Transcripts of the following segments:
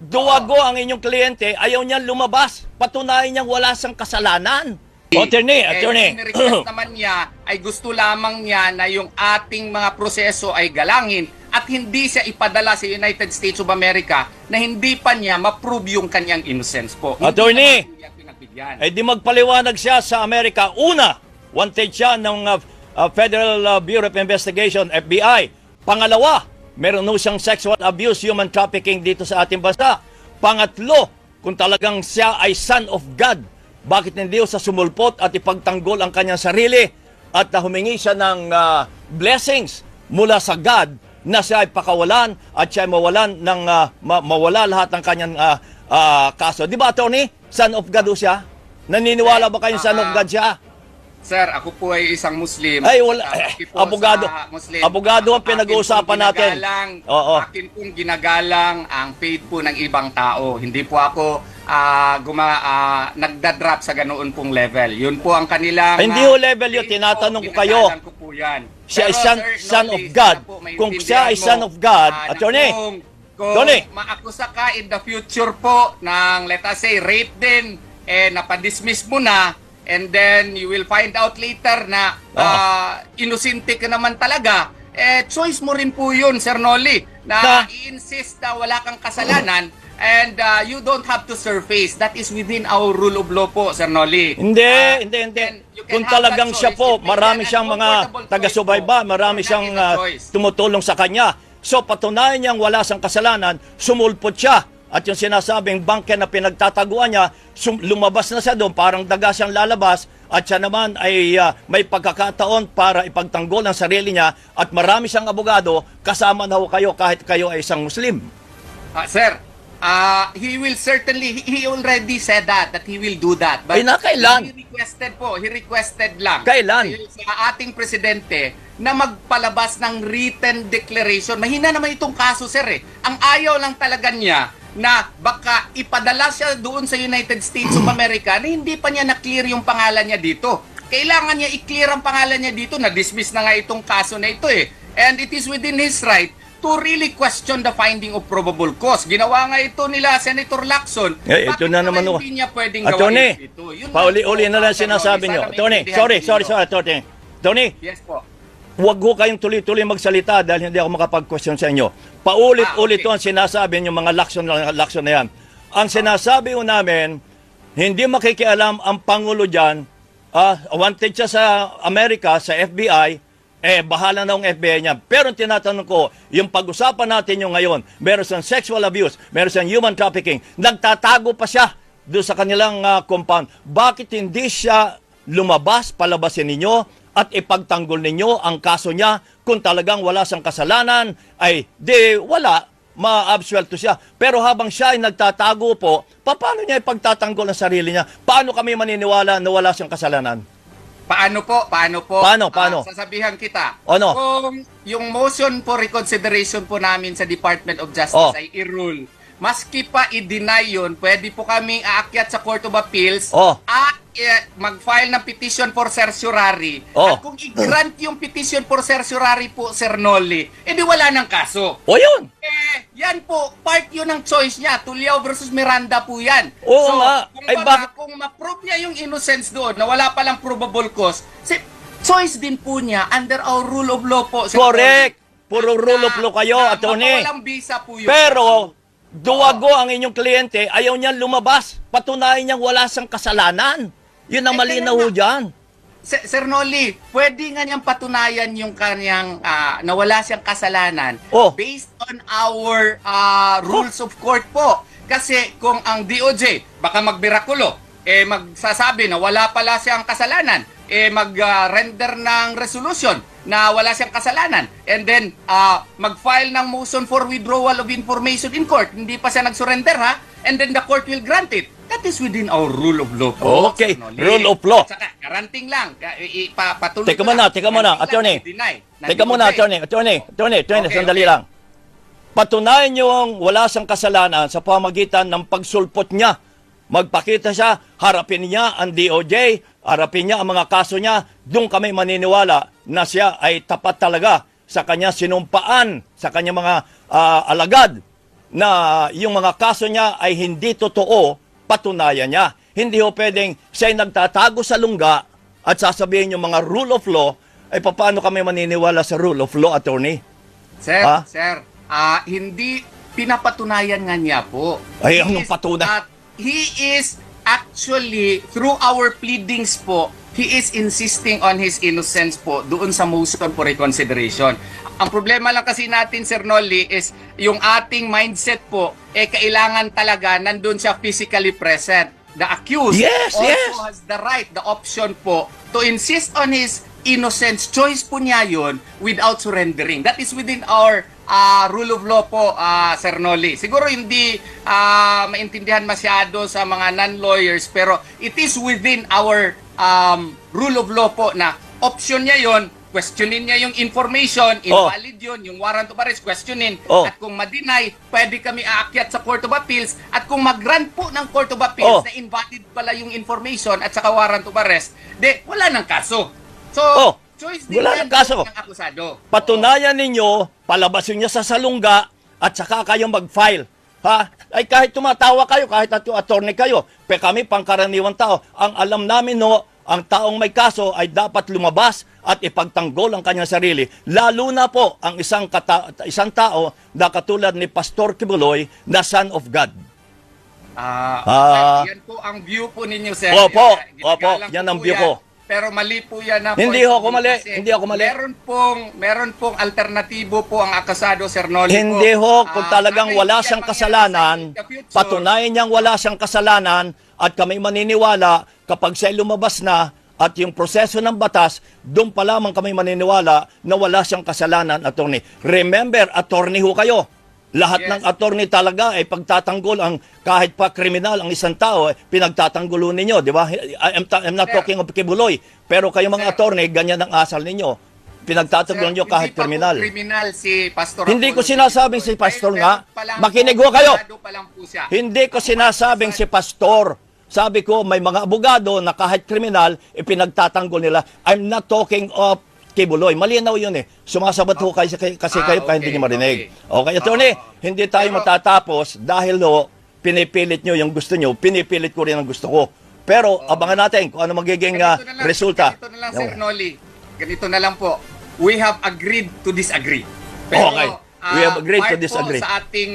Duwago ang inyong kliyente, ayaw niyang lumabas. Patunayan niyang wala siyang kasalanan. Attorney. Yung request naman niya ay gusto lamang niya na yung ating mga proseso ay galangin at hindi siya ipadala sa United States of America na hindi pa niya ma-prove yung kanyang innocence po. Attorney, Hindi naman po niya pinagbigyan. di magpaliwanag siya sa Amerika. Una, wanted siya ng Federal Bureau of Investigation, FBI. Pangalawa, meron no siyang sexual abuse, human trafficking dito sa ating bansa. Pangatlo, kung talagang siya ay son of God, bakit hindi sa sumulpot at ipagtanggol ang kanyang sarili at humingi siya ng blessings mula sa God na siya ay pakawalan at siya ay mawalan ng mawala lahat ng kanyang kaso. Di ba, Attorney? Son of God siya? Naniniwala ba kayong son of God siya? Sir, ako po ay isang Muslim. Ay, wala. Maski po Abogado. sa Muslim, Abogado ang pinag-uusapan natin. Oo. Akin pong ginagalang ang faith po ng ibang tao. Hindi po ako nagdadrop sa ganoon pong level. Yun po ang kanilang... Hindi ho level yun. Tinatanong ko kayo. Ginagalang ko po yan. Siya ay Pero, sir, son of Noli, God. sana po Kung maintindihan siya ay mo, son of God, na Attorney. kung Tony. maakusa ka in the future po ng, let us say, rape din, napadismiss mo na, and then you will find out later na inosente ka naman talaga, choice mo rin po yun, Sir Noli, na i-insist na wala kang kasalanan and you don't have to surface. That is within our rule of law po, Sir Noli. Hindi. you can Kung have talagang that siya choice. po, It may marami be an siyang mga uncomfortable choice taga-subayba, po. marami That siyang is a choice. tumutulong sa kanya. So patunayan niyang wala siyang kasalanan, sumulpot siya. At yung sinasabing bangke na pinagtataguan niya, lumabas na siya doon, parang daga siyang lalabas, at siya naman ay may pagkakataon para ipagtanggol ang sarili niya, at marami siyang abogado, kasama na ho kayo kahit kayo ay isang Muslim. Sir, he will certainly, he already said that he will do that. Ay, kailan? He requested lang. Kailan? Sa ating presidente na magpalabas ng written declaration. Mahina naman itong kaso, sir eh. Ang ayaw lang talaga niya na baka ipadala siya doon sa United States of America na hindi pa niya na-clear yung pangalan niya dito. Kailangan niya i-clear ang pangalan niya dito. Na-dismiss na nga itong kaso na ito eh. And it is within his right to really question the finding of probable cause. Ginawa nga ito nila Senator Lacson. Ito na naman ho. Hindi niya pwedeng Attorney, gawin ito. Yun pauli-uli lang na po, lang sinasabi Sana niyo. Attorney, maintindihan sorry, Attorney. Attorney, Yes po. huwag ho kayong tuloy-tuloy magsalita dahil hindi ako makapag-question sa inyo. Paulit-ulit Okay. ang sinasabi yung mga lakson na yan. Ang sinasabi ho namin, hindi makikialam ang Pangulo dyan, wanted siya sa Amerika, sa FBI, bahala na ang FBI niya. Pero ang tinatanong ko, yung pag-usapan natin yung ngayon, meron siyang sexual abuse, meron siyang human trafficking, nagtatago pa siya doon sa kanilang compound. Bakit hindi siya lumabas, palabasin ninyo, at ipagtanggol ninyo ang kaso niya? Kung talagang wala siyang kasalanan, ay di wala, ma-absuelto siya. Pero habang siya ay nagtatago po, paano niya ipagtatanggol ang sarili niya? Paano kami maniniwala na wala siyang kasalanan? Paano po? Paano? Sasabihan kita. Ano? Kung yung motion for reconsideration po namin sa Department of Justice ay i-rule, maski pa i-deny yun, pwede po kaming aakyat sa Court of Appeals at mag-file ng petition for certiorari. At kung i-grant yung petition for certiorari po, Sir Noli, edi wala ng kaso. Yun! Yan po, part yun ng choice niya. Tuliao versus Miranda po yan. Oo nga. Kung ma-prove niya yung innocence doon, na wala palang probable cause, choice din po niya under our rule of law po. Sir Correct! Noli. Puro rule of law kayo, Attorney. Mapawalang visa po yun. Pero, duwago ang inyong kliyente, ayaw niyang lumabas. Patunayan niyang wala siyang kasalanan. Yun ang malinaw ho dyan. Sir Noli, pwede nga niyang patunayan yung kanyang na wala siyang kasalanan based on our rules of court po. Kasi kung ang DOJ, baka magbirakulo, magsasabi na wala pala siyang kasalanan, mag-render ng resolution na wala siyang kasalanan, and then mag-file ng motion for withdrawal of information in court, hindi pa siya nag-surrender and then the court will grant it. That is within our rule of law po. Okay, rule of law. Saka, garanting lang. Patuloy Teka muna, Attorney. Teka muna, Attorney, sandali lang. Patunayan niyo ang wala siyang kasalanan sa pamagitan ng pagsulpot niya. Magpakita siya, harapin niya ang DOJ, harapin niya ang mga kaso niya. Doon kami maniniwala na siya ay tapat talaga sa kanya sinumpaan, sa kanya mga alagad. na yung mga kaso niya ay hindi totoo, patunayan niya. Hindi ho pwedeng siya'y nagtatago sa lungga at sasabihin yung mga rule of law, ay paano kami maniniwala sa rule of law, attorney? Sir, Ha? sir, hindi pinapatunayan nga niya po. Ay, He anong is, patunay? He is actually, through our pleadings po, he is insisting on his innocence po doon sa motion for reconsideration. Ang problema lang kasi natin, Sir Nolly, is yung ating mindset po, kailangan talaga nandun siya physically present. The accused Yes, also yes. has the right, the option po, to insist on his innocence. Choice po niya yun without surrendering. That is within our rule of law po, Sir Nolly. Siguro hindi maintindihan masyado sa mga non-lawyers, pero it is within our rule of law po na option niya yon, questionin niya yung information, invalid yun, yung warrant of arrest, questionin. At kung ma-deny, pwede kami aakyat sa Court of Appeals. At kung mag-grant po ng Court of Appeals na invalid pala yung information at saka warrant of arrest, wala nang kaso. So, choice din wala yan nang kaso. ng akusado. Patunayan ninyo, palabasin niya sa salungga, at saka kayo mag-file. Ha? Ay kahit tumatawa kayo, kahit attorney kayo, kami pangkaraniwang tao, ang alam namin ang taong may kaso ay dapat lumabas at ipagtanggol ang kanyang sarili. Lalo na po ang isang tao na katulad ni Pastor Kibuloy na Son of God. Yan po ang view po ninyo, sir. Opo, Ginagalang yan po ang po view yan. ko. Pero mali po yan na Hindi point ako of view mali, kasi hindi ako mali. Meron pong alternatibo po ang akasado, Sir Nolly. Hindi po. kung talagang wala siyang kasalanan, patunayan niyang wala siyang kasalanan at kami maniniwala kapag siya lumabas na at yung proseso ng batas, doon pa lamang kami maniniwala na wala siyang kasalanan, attorney. Remember, attorney ho kayo. Lahat ng attorney talaga ay pagtatanggol ang kahit pa kriminal ang isang tao, pinagtatanggulo ninyo, di ba? I'm not talking of Kibuloy, pero kayo mga attorney, ganyan ang asal ninyo. Pinagtatanggol niyo kahit kriminal. Hindi pa po kriminal si Pastor. Hindi ko sinasabing si Pastor nga. Makinig ho kayo. Hindi ko sinasabing si Pastor. Sabi ko, may mga abogado na kahit kriminal, ipinagtatanggol nila. I'm not talking of Kibuloy. Malinaw yun eh. Sumasabat ho kayo kasi kayo pa hindi niyo marinig. Okay, attorney, hindi tayo matatapos dahil pinipilit nyo yung gusto nyo, pinipilit ko rin ang gusto ko. Pero abangan natin kung ano magiging resulta. Ganito na lang, Sir Nolly. Ganito na lang po. We have agreed to disagree. Pero, Okay. We have agreed to disagree. Part po sa ating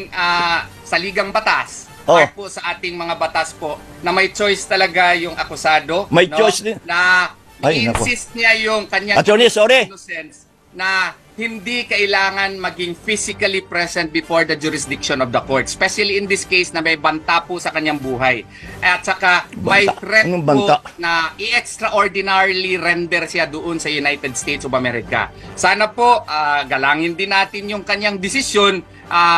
saligang batas, part po sa ating mga batas po, na may choice talaga yung akusado. May choice din. Na Ay, nako. i-insist niya yung kanyang Attorney, sorry. innocence na hindi kailangan maging physically present before the jurisdiction of the court. Especially in this case na may banta po sa kanyang buhay. At saka may Banta? threat Anong po banta? na i-extraordinarily render siya doon sa United States of America. Sana po galangin din natin yung kanyang desisyon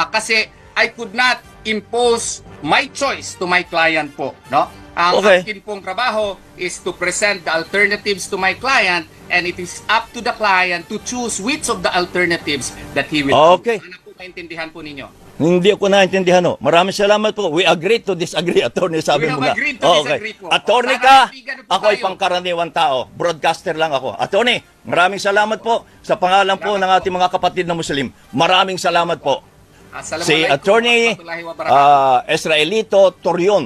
kasi I could not impose my choice to my client po, no? Ang akin pong trabaho is to present the alternatives to my client and it is up to the client to choose which of the alternatives that he will choose. Sana po maintindihan po ninyo. Hindi ako naintindihan. Maraming salamat po. We agree to disagree, attorney, sabi mo nga. We have agreed to disagree po. Attorney Sana ka, kaibigan po ako ay tayo. pangkaraniwang tao. Broadcaster lang ako. Attorney, maraming salamat po sa pangalan po ng ating mga kapatid na Muslim. Maraming salamat po. Si Assalamualaikum Attorney warahmatullahi wabarakatuh. Israelito Torion.